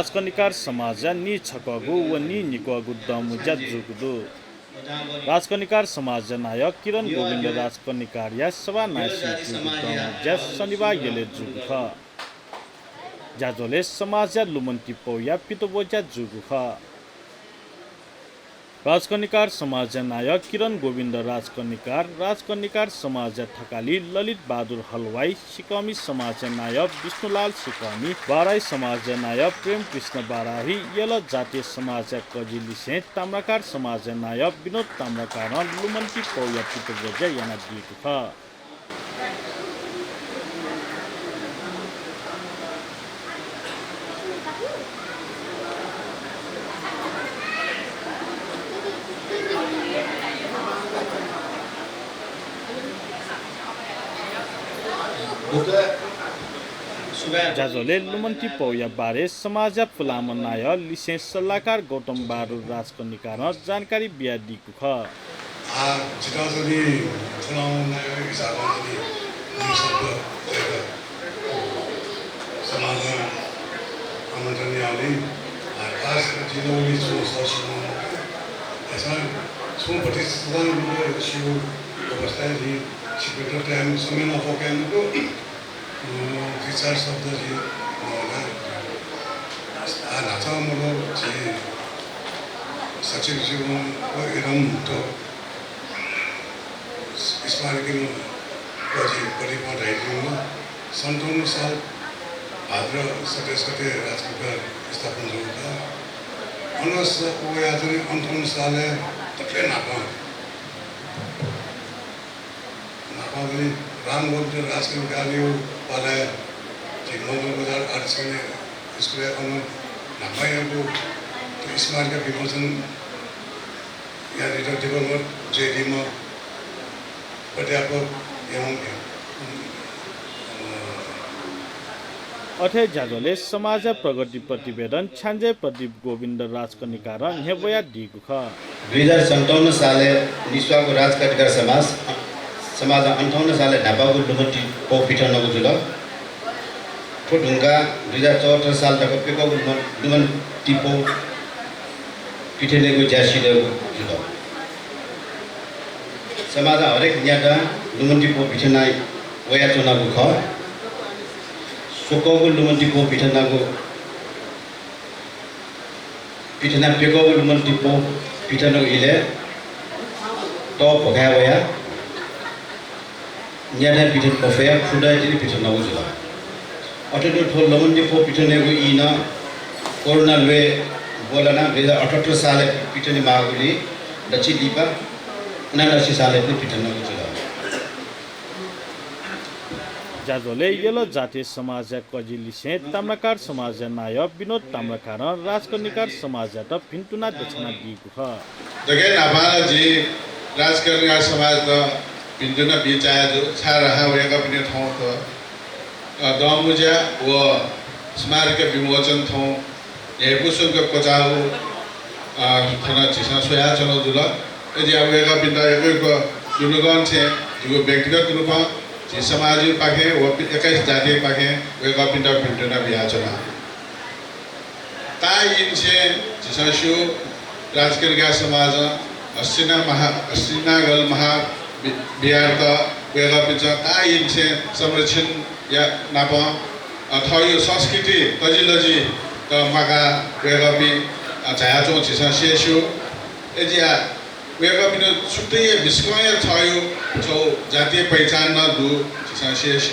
राजकनिकार समाज नि छकगु व नि निकगु दमुजा जुगदु राजकनिकार समाज नायक किरण गोविंद राजकनिकार या सभा नासी जुगु दमुजा शनिबार गेले जुगु ख जाजोले समाज लुमन्ती पौया पितोबोजा जुगु ख राजकनिकार समाज नायक किरण गोविंद राजकनिकार समाज ठकाली ललित बहादुर हलवाई सिकमी समाज नायक विष्णुलाल सिकमी बाराई समाज नायक प्रेम कृष्ण बाराही यल जातीय समाज कजिलिसे ताम्राकार समाज नायक विनोद ताम्राकार लुमन्ती पौया पितोबोजा याना दिएको छ जाजोले लुमन्ती पौया बारे समाज फुलाम नाय लिसे सल्लाहकार गौतम बहादुर राजकनिकार जानकारी बिया दिएको ख Teachers of the Natamolo, such as you know, Islamic Santon Sal, Adra, Satisfactory, Raskar, Stapanzuka, unless we are doing Anton Sale, the Kenapa. Napoli, Ramwood, Raskin Galio, Pala, Timon Bazar, Artsine, Square on Napayago, to Ismarga Pimosan, Yanita Development, JDMO, Patapo, Young. अथे जाजोले समाज प्रगति प्रतिवेदन छान्जे प्रदीप गोविंद राजकनिकार हेबया दिएको ख 2057 साले निस्वाको राजकनिकार समाज 58 साले ढापाको लुमन्ती पौ पिठनको जुल ठोढुङ्गा 2074 साल तक पेको लुमन्ती पौ पिठनेको ज्यासिदेको जुल समाज हरेक न्याटा लुमन्ती पौ पिठनाइ वया चुनावको ख सोकोगु लुमन्ती पौ पिठनाको पिठना पेकोगु लुमन्ती पौ पिठनको इले तो भगावया न्याटा पिठन पफया फुडाइति पिठनको जुल अटो ठो लुमन्ती पौ पिठनेको इना कोरोना वे बोलना 2078 साले पिठनी मागुली दक्षिण दिपा 79 साले पिठनको जुल जाजोले यलो जातीय समाज कजिलिसे ताम्राकार समाज नाय विनोद ताम्राकार राजकनिकार समाज त फिन्टुना दक्षिणा दिएको ख जगे नाबाला जी राजकनिकार समाज त फिन्टुना बिचाया जो छा रहा वेगा पनि ठाउँ त दमुजा व स्मारक विमोचन ठाउँ हेपुसुक कोचाउ थना छिसा सोया चलो जुल यदि वेगा पिन्दा एकैको जुलगन छे जो व्यक्तिगत रूपमा समाज पाखे व 21 जातीय पाखे वेगा पिंडा पिंडना बियाचना ताई इनसे जिसशु राजकनिकार समाज अस्सिनागल महा बिहार वेगा पिंचा ताई इनसे संरक्षण या नाप अथवा संस्कृति तजिलजी त मका वेगा पि छायाचो जिसशु एजिया वेगा पिन छुट्टै विस्मय छयो छौ जातीय पहिचान न दु जिसा शेष